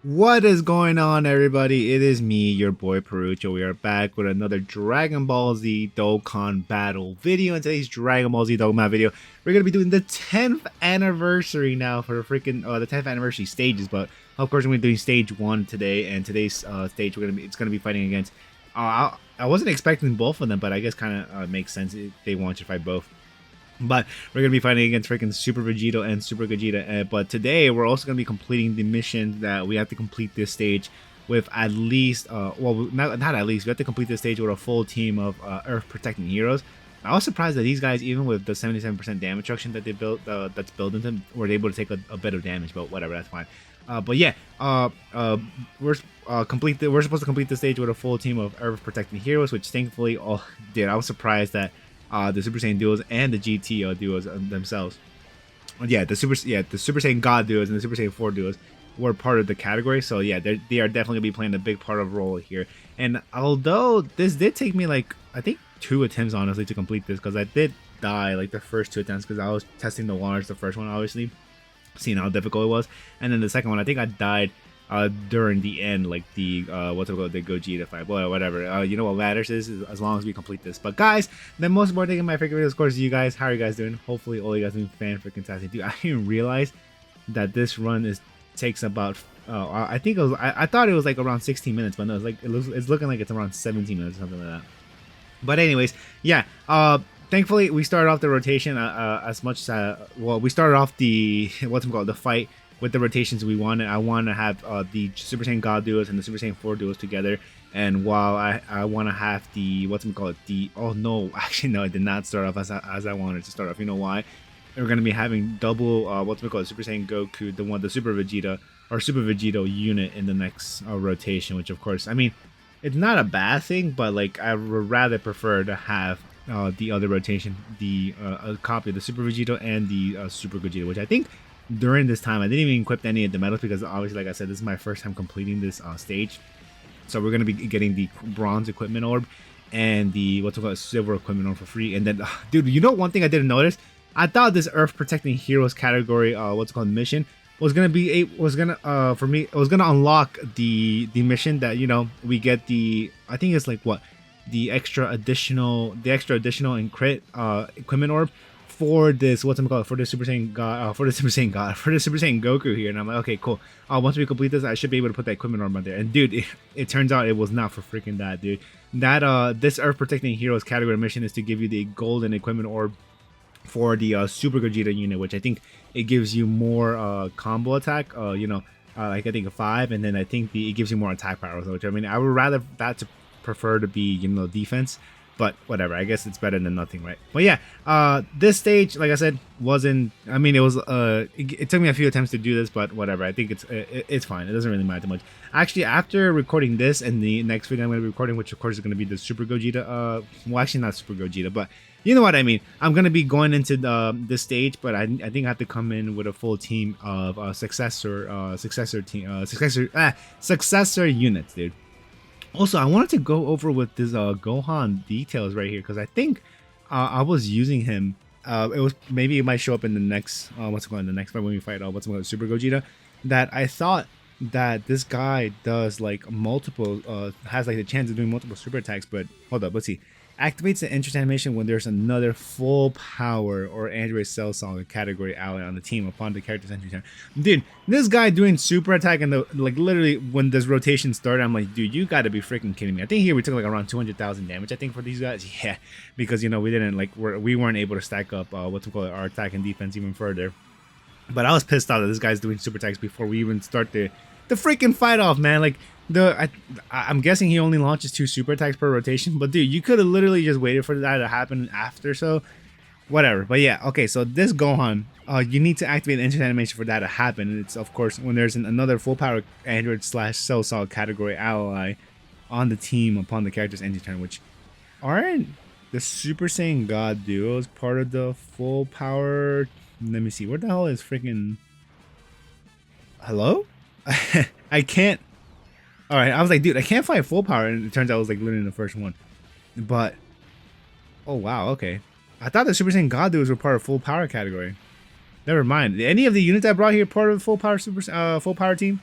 What is going on, everybody? It is me, your boy Perucho. We are back with another Dragon Ball Z Dokkan battle video. In today's Dragon Ball Z Dokkan video, we're gonna be doing the 10th anniversary now for freaking the 10th anniversary stages. But of course, we're gonna be doing stage one today, and today's stage it's gonna be fighting against. I wasn't expecting both of them, but I guess kind of makes sense if they want to fight both. But we're gonna be fighting against freaking Super Vegito and Super Gogeta. But today we're also gonna be completing the mission that we have to complete this stage with at least, well, not at least. We have to complete this stage with a full team of Earth protecting heroes. I was surprised that these guys, even with the 77% damage reduction that they built, that's built into them, were able to take a bit of damage. But whatever, that's fine. But yeah, we're we're supposed to complete the stage with a full team of Earth protecting heroes, which thankfully all did. I was surprised that the Super Saiyan duos and the GT duos themselves. Yeah, the Super Saiyan God duos and the Super Saiyan 4 duos were part of the category. So yeah, they are definitely gonna be playing a big part of role here. And although this did take me like I think 2 attempts honestly to complete this, because I did die like the first 2 attempts because I was testing the waters the first one obviously, seeing how difficult it was, and then the second one I think I died during the end, like the what's it called, the Gogeta fight, boy, whatever. You know what matters is as long as we complete this. But guys, the most important thing in my favorite videos, of course, is you guys. How are you guys doing? Hopefully all you guys doing fan freaking tastic. Dude, I didn't realize that this run takes about I think it was I thought it was like around 16 minutes, but no, it's like it's looking like it's around 17 minutes or something like that. But anyways, yeah, thankfully we started off the rotation as much as well, we started off the what's it called, the fight with the rotations we wanted. I want to have the Super Saiyan God duos and the Super Saiyan 4 duos together. And while I want to have the what's it called, the oh no, actually no, I did not start off as I wanted to start off. You know why? We're gonna be having double what's it called, Super Saiyan Goku, the Super Vegeta or Super Vegito unit in the next rotation. Which of course, I mean, it's not a bad thing, but like I would rather prefer to have the other rotation, the a copy of the Super Vegito and the Super Gogeta, which I think during this time I didn't even equip any of the medals because obviously, like I said, this is my first time completing this stage. So we're gonna be getting the bronze equipment orb and the what's it called, silver equipment orb for free. And then dude, you know, one thing I didn't notice, I thought this Earth protecting heroes category what's it called, mission was gonna be for me, it was gonna unlock the mission that, you know, we get the, I think it's like what, the extra additional and crit equipment orb for this what's it called, for the Super Saiyan God, for the Super Saiyan Goku here. And I'm like, okay, cool. Once we complete this, I should be able to put that equipment orb on there. And dude, it turns out it was not for freaking that, dude. That this Earth protecting heroes category mission is to give you the golden equipment orb for the Super Gogeta unit, which I think it gives you more combo attack, you know, like I think a 5, and then I think it gives you more attack power, which I mean, I would rather that to prefer to be, you know, defense. But whatever, I guess it's better than nothing, right? But yeah, this stage, like I said, wasn't, I mean, it was it took me a few attempts to do this, but whatever, I think it's fine. It doesn't really matter much. Actually, after recording this and the next video I'm going to be recording, which of course is going to be the Super Gogeta, well, actually not Super Gogeta, but you know what I mean. I'm going to be going into this stage, but I think I have to come in with a full team of successor units, dude. Also, I wanted to go over with this Gohan details right here, because I think I was using him. It was, maybe it might show up in the next what's it called, in the next fight when we fight what's it called, Super Gogeta. That I thought that this guy does like multiple has like the chance of doing multiple super attacks. But hold up, let's see. Activates the interest animation when there's another full power or Android cell solid category ally on the team upon the character's entry time. Dude, this guy doing super attack, and the like literally when this rotation started, I'm like, dude, you gotta be freaking kidding me. I think here we took like around 200,000 damage, I think, for these guys. Yeah, because you know we didn't like we weren't able to stack up what's it called, our attack and defense even further. But I was pissed off that this guy's doing super attacks before we even start the freaking fight off, man. Like I'm guessing he only launches 2 super attacks per rotation, but dude, you could have literally just waited for that to happen after. So whatever. But yeah, okay, so this Gohan, you need to activate the instant animation for that to happen. And it's of course when there's another full power Android slash cell solid category ally on the team upon the character's entry turn. Which aren't the Super Saiyan God duos part of the full power? Let me see, where the hell is freaking, hello? I can't. All right, I was like, dude, I can't find full power, and it turns out it was like literally the first one. But oh wow, okay. I thought the Super Saiyan God duos were part of full power category. Never mind. Any of the units I brought here part of the full power full power team?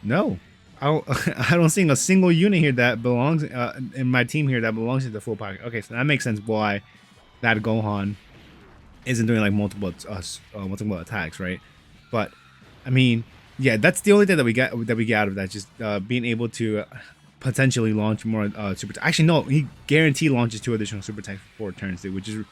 No, I don't, I don't see a single unit here that belongs in my team here that belongs to the full pack. Okay, so that makes sense why that Gohan isn't doing like multiple attacks, right? But I mean, yeah, that's the only thing that we get out of that. Just being able to potentially launch more super. Actually, no, he guaranteed launches 2 additional super attacks for 4 turns, dude, which is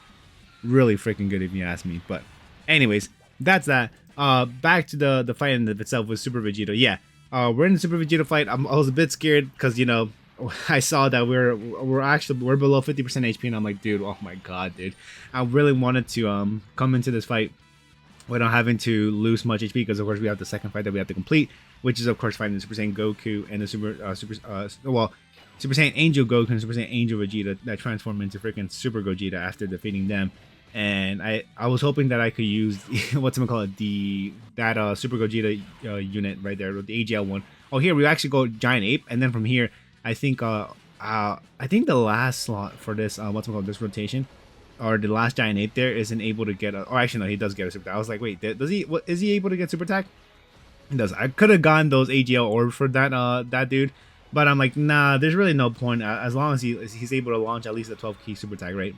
really freaking good if you ask me. But anyways, that's that. Back to the fight in itself with Super Vegito. Yeah, we're in the Super Vegito fight. I was a bit scared because, you know, I saw that we're below 50% HP, and I'm like, dude, oh my god, dude. I really wanted to come into this fight without having to lose much HP, because of course we have the second fight that we have to complete, which is of course fighting the Super Saiyan Goku and the Super Saiyan Angel Goku and Super Saiyan Angel Vegeta that transform into freaking Super Gogeta after defeating them. And I was hoping that I could use what's it called, that Super Gogeta unit right there, the AGL one. Oh, here we actually go Giant Ape, and then from here I think the last slot for this this rotation, or the last Giant Ape there, isn't able to get a. Or actually no, he does get a super attack. I was like, wait, does he? What is he able to get super attack? He does. I could have gotten those AGL orbs for that dude, but I'm like, nah, there's really no point as long as he's able to launch at least a 12 key super attack, right?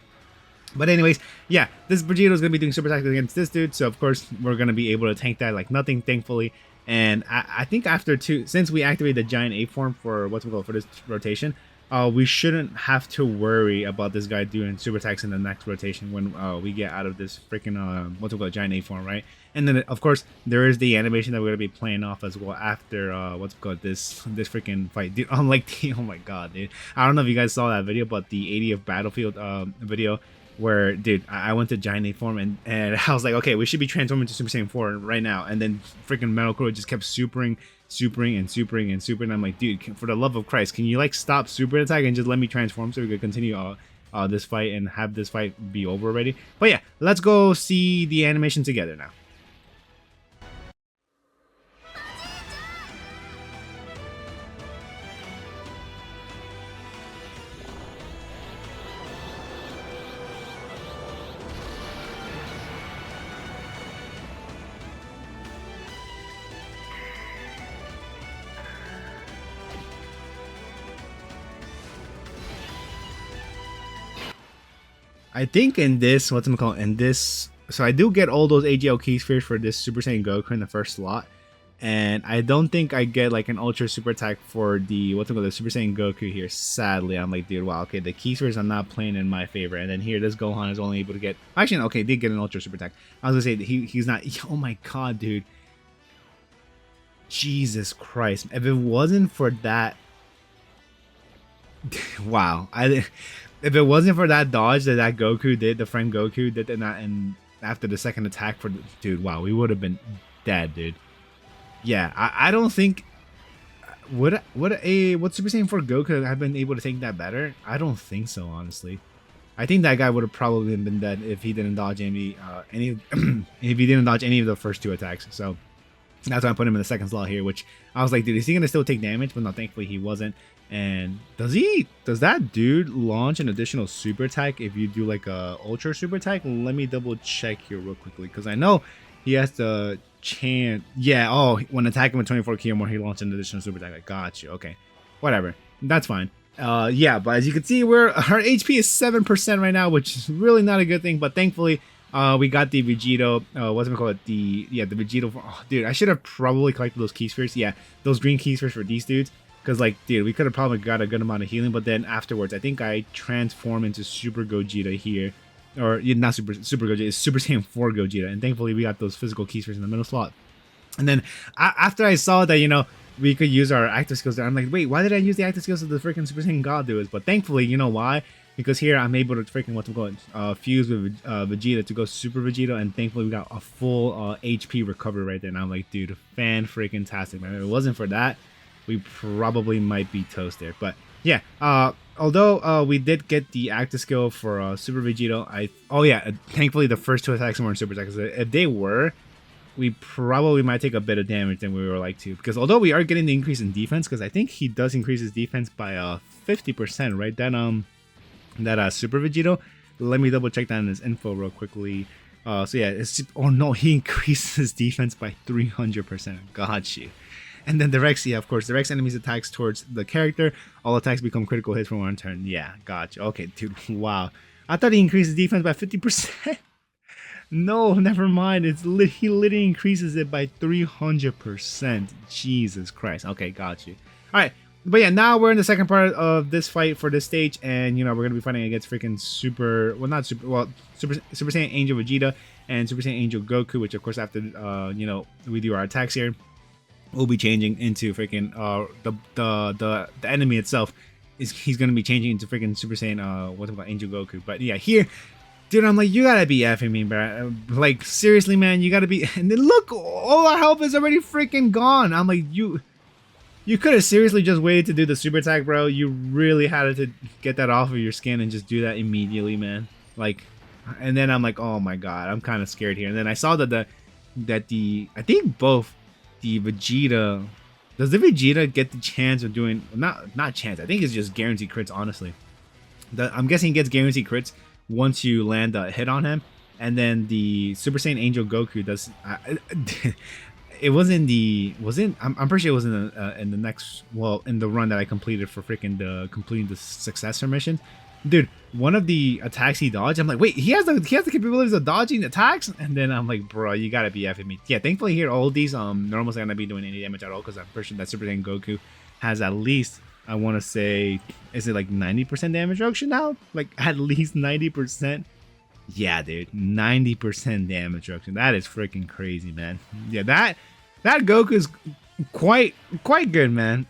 But anyways, yeah, this Vegito is going to be doing super attacks against this dude, so of course we're going to be able to tank that like nothing, thankfully. And I think since we activated the Giant Ape form for for this rotation, we shouldn't have to worry about this guy doing super attacks in the next rotation when we get out of this freaking Giant Ape form, right? And then of course there is the animation that we're gonna be playing off as well after this freaking fight, dude. Unlike the oh my god, dude, I don't know if you guys saw that video, but the 80th Battlefield video, where, dude, I went to Giant Ape form and I was like, okay, we should be transforming to Super Saiyan 4 right now. And then freaking Metal Crow just kept supering. And I'm like, dude, for the love of Christ, can you like stop super attack and just let me transform so we could continue this fight and have this fight be over already? But yeah, let's go see the animation together now. I think in this, so I do get all those AGL key spheres for this Super Saiyan Goku in the first slot, and I don't think I get like an Ultra Super Attack for the the Super Saiyan Goku here. Sadly, I'm like, dude, wow, okay, the key spheres are not playing in my favor. And then here, this Gohan is only able to get, actually, no, okay, did get an Ultra Super Attack. I was gonna say he's not. Oh my god, dude, Jesus Christ! If it wasn't for that, wow, if it wasn't for that dodge that Goku did, the friend Goku did, and after the second attack for dude, wow, we would have been dead, dude. Yeah, I don't think would Super Saiyan 4 Goku have been able to take that better? I don't think so, honestly. I think that guy would have probably been dead if he didn't dodge any if he didn't dodge any of the first 2 attacks. So that's why I put him in the second slot here, which I was like, dude, is he gonna still take damage? But no, thankfully he wasn't. And does that dude launch an additional super attack if you do like a ultra super attack? Let me double check here real quickly, because I know he has the chance. Yeah, oh, when attacking with 24 ki or more, he launched an additional super attack. I got you. Okay, whatever, that's fine. Yeah, but as you can see, our HP is 7% right now, which is really not a good thing. But thankfully, we got the Vegito. What's it called? The Vegito. Oh, dude, I should have probably collected those key spheres. Yeah, those green key spheres for these dudes. Because, like, dude, we could have probably got a good amount of healing, but then afterwards, I think I transform into Super Gogeta here. Or, yeah, not Super Gogeta, it's Super Saiyan 4 Gogeta. And thankfully, we got those physical key spheres in the middle slot. And then, after I saw that, you know, we could use our active skills there, I'm like, wait, why did I use the active skills of the freaking Super Saiyan God dudes? But thankfully, you know why? Because here, I'm able to freaking, fuse with Vegeta to go Super Vegeta. And thankfully, we got a full HP recovery right there. And I'm like, dude, fan-freaking-tastic, man. If it wasn't for that, we probably might be toast there. But yeah, although we did get the active skill for Super Vegito, thankfully the first 2 attacks weren't super attacks. If they were, we probably might take a bit of damage than we were like to. Because although we are getting the increase in defense, because I think he does increase his defense by 50%, right? That Super Vegito. Let me double check that in his info real quickly. So yeah, oh no, he increases his defense by 300%. Got you. And then directs, yeah, of course, directs enemies attacks towards the character. All attacks become critical hits for 1 turn. Yeah, gotcha. Okay, dude, wow. I thought he increases defense by 50%. No, never mind. He literally increases it by 300%. Jesus Christ. Okay, got you. All right, but yeah, now we're in the second part of this fight for this stage, and you know we're gonna be fighting against freaking Super Saiyan Angel Vegeta and Super Saiyan Angel Goku, which of course after you know we do our attacks here, we'll be changing into freaking the enemy itself. He's gonna be changing into freaking Super Saiyan what's it called, Angel Goku. But yeah, here. Dude, I'm like, you gotta be effing me, bro. Like, seriously, man, you gotta be. And then look, all our health is already freaking gone. I'm like, you could have seriously just waited to do the super attack, bro. You really had to get that off of your skin and just do that immediately, man. Like, and then I'm like, oh my god, I'm kind of scared here. And then I saw that I think both the Vegeta. Does the Vegeta get the chance of doing not chance? I think it's just guaranteed crits, honestly. I'm guessing he gets guaranteed crits once you land a hit on him, and then the Super Saiyan Angel Goku does. It wasn't I'm pretty sure it was in the next, well, in the run that I completed for freaking completing the successor mission. Dude, one of the attacks he dodged, I'm like, wait, he has the capabilities of dodging attacks, and then I'm like, bro, you gotta be effing me. Yeah, thankfully here all these normally not gonna be doing any damage at all, because I'm pretty sure that Super Saiyan Goku has at least, I want to say, is it like 90% damage reduction now? Like at least 90%? Yeah, dude, 90% damage reduction. That is freaking crazy, man. Yeah, that Goku is quite good, man.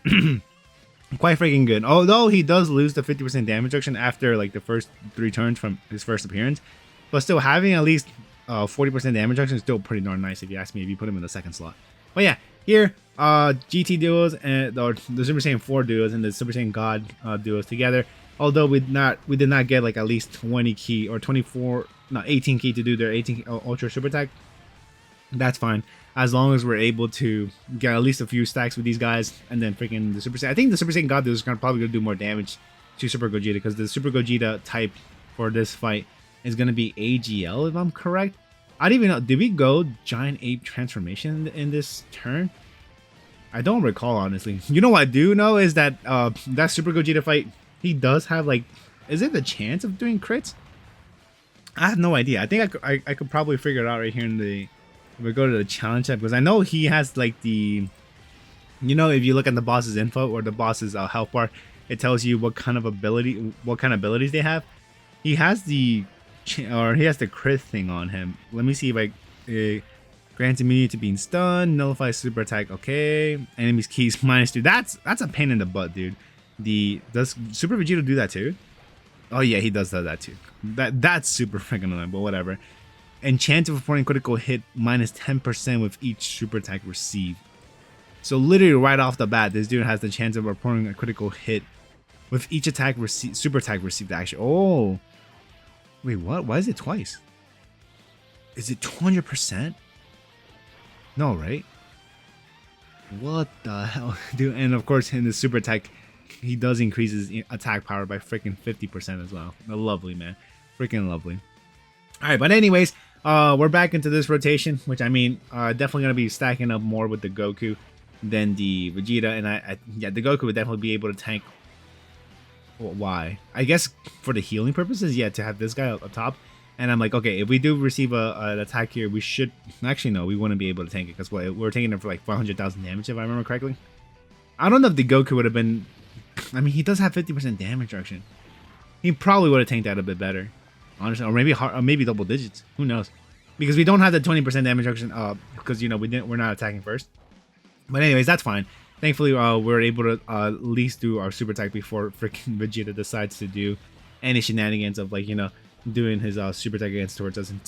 Quite freaking good. Although he does lose the 50% damage reduction after like the first 3 turns from his first appearance, but still having at least 40% damage reduction is still pretty darn nice if you ask me, if you put him in the second slot. But yeah, here GT duos and the Super Saiyan 4 duos and the Super Saiyan God duos together. Although we did not get like at least 20 key or 18 key to do their 18 Ultra Super Attack. That's fine, as long as we're able to get at least a few stacks with these guys, and then freaking the Super Saiyan. I think the Super Saiyan God duos is probably gonna do more damage to Super Gogeta, because the Super Gogeta type for this fight is gonna be AGL, if I'm correct. I don't even know. Did we go Giant Ape transformation in this turn? I don't recall, honestly. You know what I do know is that that Super Gogeta fight, he does have like, is it the chance of doing crits? I have no idea. I think I could probably figure it out right here in the, if we go to the challenge tab, because I know he has like the, you know, if you look at the boss's info or the boss's health bar, it tells you what kind of abilities they have. He has the crit thing on him. Let me see if I grants immunity to being stunned, nullifies super attack. Okay, enemies keys -2. That's a pain in the butt, dude. Does Super Vegeta do that too? Oh yeah, he does that too. That's super freaking annoying, but whatever. And chance of reporting critical hit -10% with each super attack received. So literally right off the bat, this dude has the chance of reporting a critical hit with each attack super attack received. Actually, oh. Wait, what? Why is it twice? Is it 200%? No, right? What the hell? Dude, and of course in the super attack, he does increase his attack power by freaking 50% as well. Lovely, man. Freaking lovely. Alright, but anyways, we're back into this rotation, which I mean, definitely going to be stacking up more with the Goku than the Vegeta. And yeah, the Goku would definitely be able to tank. Why? I guess for the healing purposes, yeah, to have this guy up top. And I'm like, okay, if we do receive an attack here, we should, actually no, we wouldn't be able to tank it, because we're taking it for like 400,000 damage if I remember correctly. I don't know if the Goku would have been, I mean, he does have 50% damage reduction. He probably would have tanked that a bit better, honestly, or maybe double digits. Who knows? Because we don't have the 20% damage reduction, because you know we're not attacking first. But anyways, that's fine. Thankfully, we're able to at least do our super attack before freaking Vegeta decides to do any shenanigans of, like, you know, doing his super attack against towards us and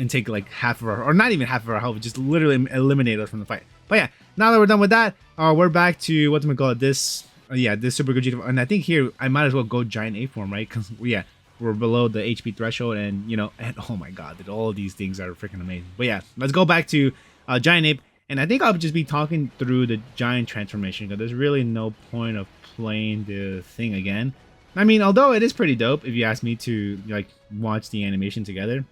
take like half of our, or not even half of our health, just literally eliminate us from the fight. But yeah, now that we're done with that, we're back to what's we call it, this this Super Gogeta, and I think here I might as well go Giant Ape form, right? Because yeah, we're below the HP threshold, and you know, and oh my god, dude, all these things are freaking amazing. But yeah, let's go back to Giant Ape. And I think I'll just be talking through the giant transformation, because there's really no point of playing the thing again. I mean, although it is pretty dope if you ask me to like watch the animation together.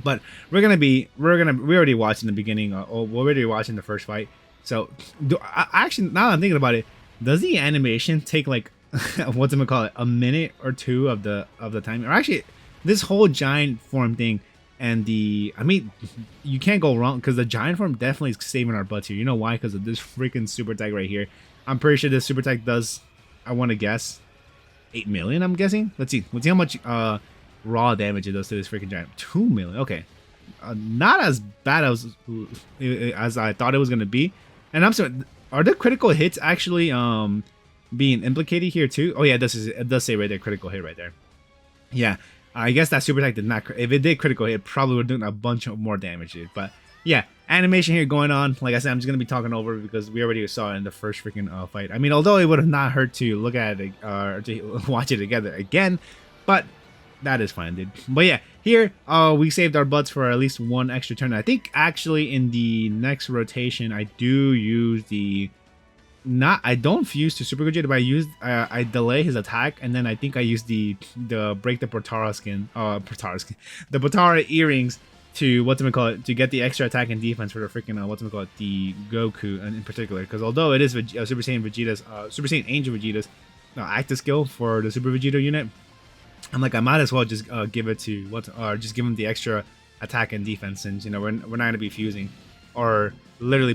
But we already watched in the beginning, we're already watching the first fight. So, actually, now that I'm thinking about it, does the animation take like what's it gonna call it, a minute or two of the time? Or actually, this whole giant form thing and I mean, you can't go wrong because the giant form definitely is saving our butts here. You know why? Because of this freaking super tag right here. I'm pretty sure this super tag does, I want to guess, 8 million. I'm guessing. Let's see how much raw damage it does to this freaking giant. 2 million. Okay. Not as bad as I thought it was gonna be. And I'm sorry, are the critical hits actually being implicated here too? Oh yeah, it does say right there, critical hit right there. Yeah, I guess that super attack did not. If it did critical hit, it probably would have done a bunch of more damage, dude. But yeah, animation here going on. Like I said, I'm just gonna be talking over it because we already saw it in the first freaking fight. I mean, although it would have not hurt to look at it or to watch it together again, but that is fine, dude. But yeah, here we saved our butts for at least one extra turn. I think actually in the next rotation I do use the I don't fuse to Super Gogeta, but I delay his attack, and then I think I use the break the Potara skin, the Potara earrings to to get the extra attack and defense for the freaking the Goku in particular. Because although it is Super Saiyan Vegeta's Super Saiyan Angel Vegeta's active skill for the Super Vegeta unit, I'm like, I might as well just give it to just give him the extra attack and defense, since we're not gonna be fusing, or literally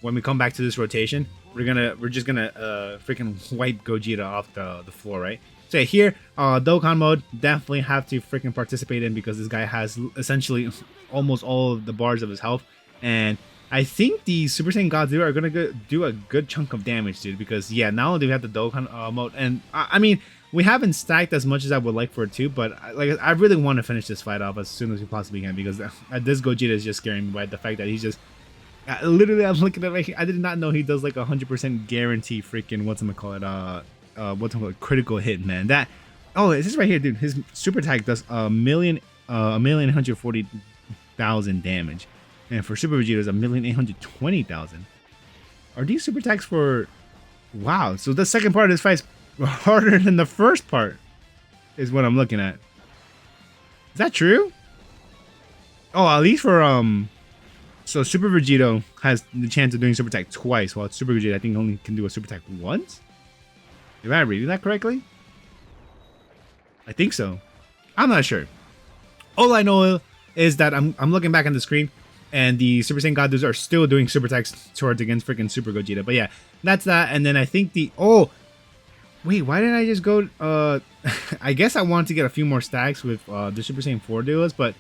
when we come back to this rotation, we're just gonna freaking wipe Gogeta off the floor, right? So yeah, here Dokkan mode definitely have to freaking participate in, because this guy has essentially almost all of the bars of his health, and I think the Super Saiyan Gods are gonna do a good chunk of damage, dude. Because yeah, not only do we have the Dokkan mode, and I mean, we haven't stacked as much as I would like for it too, but I really want to finish this fight off as soon as we possibly can, because this Gogeta is just scaring me by the fact that he's just literally, I'm looking at it, I did not know he does like 100% guarantee freaking critical hit, man. That this is right here, dude. His super attack does 1,140,000 damage, and for Super Vegeta is 1,820,000. Are these super attacks for? Wow. So the second part of this fight is harder than the first part, is what I'm looking at. Is that true? Oh, at least for so Super Vegeta has the chance of doing super attack twice, while Super Vegeta I think only can do a super attack once. Am I reading that correctly? I think so. I'm not sure. All I know is that I'm looking back on the screen, and the Super Saiyan Gods are still doing super attacks towards against freaking Super Gogeta. But yeah, that's that. And then I think wait, why didn't I just go? I guess I wanted to get a few more stacks with the Super Saiyan 4 duos, but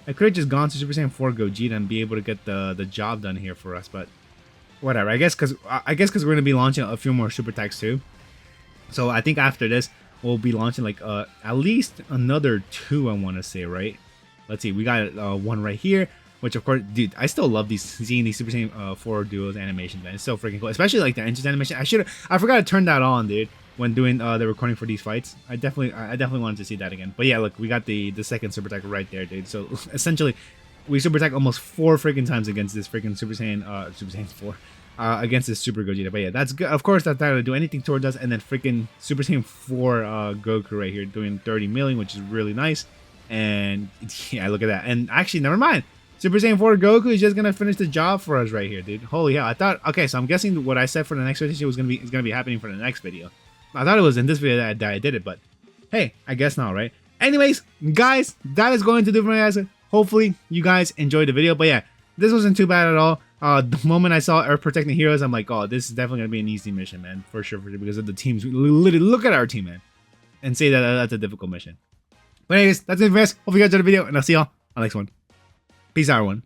I could have just gone to Super Saiyan 4 Gogeta and be able to get the job done here for us. But whatever. I guess because we're gonna be launching a few more super attacks too. So I think after this we'll be launching like at least another 2. I want to say, right? Let's see. We got one right here. Which of course, dude, I still love seeing these Super Saiyan 4 duos animations, man. It's so freaking cool, especially like the entrance animation. I forgot to turn that on, dude, when doing the recording for these fights. I definitely wanted to see that again. But yeah, look, we got the second super attack right there, dude. So essentially, we super attack almost 4 freaking times against this freaking Super Saiyan 4 against this Super Gogeta. But yeah, that's good. Of course, that's not gonna do anything towards us. And then freaking Super Saiyan 4 Goku right here doing 30 million, which is really nice. And yeah, look at that. And actually, never mind. Super Saiyan 4 Goku is just gonna finish the job for us right here, dude. Holy hell! I thought, okay, so I'm guessing what I said for the next rotation is gonna be happening for the next video. I thought it was in this video that I did it, but hey, I guess not, right? Anyways, guys, that is going to do for me, guys. Hopefully, you guys enjoyed the video. But yeah, this wasn't too bad at all. The moment I saw Earth Protecting Heroes, I'm like, oh, this is definitely gonna be an easy mission, man, for sure, because of the teams. Literally, look at our team, man, and say that that's a difficult mission. But anyways, that's it for us. Hope you guys enjoyed the video, and I'll see y'all on the next one. Peace out, everyone.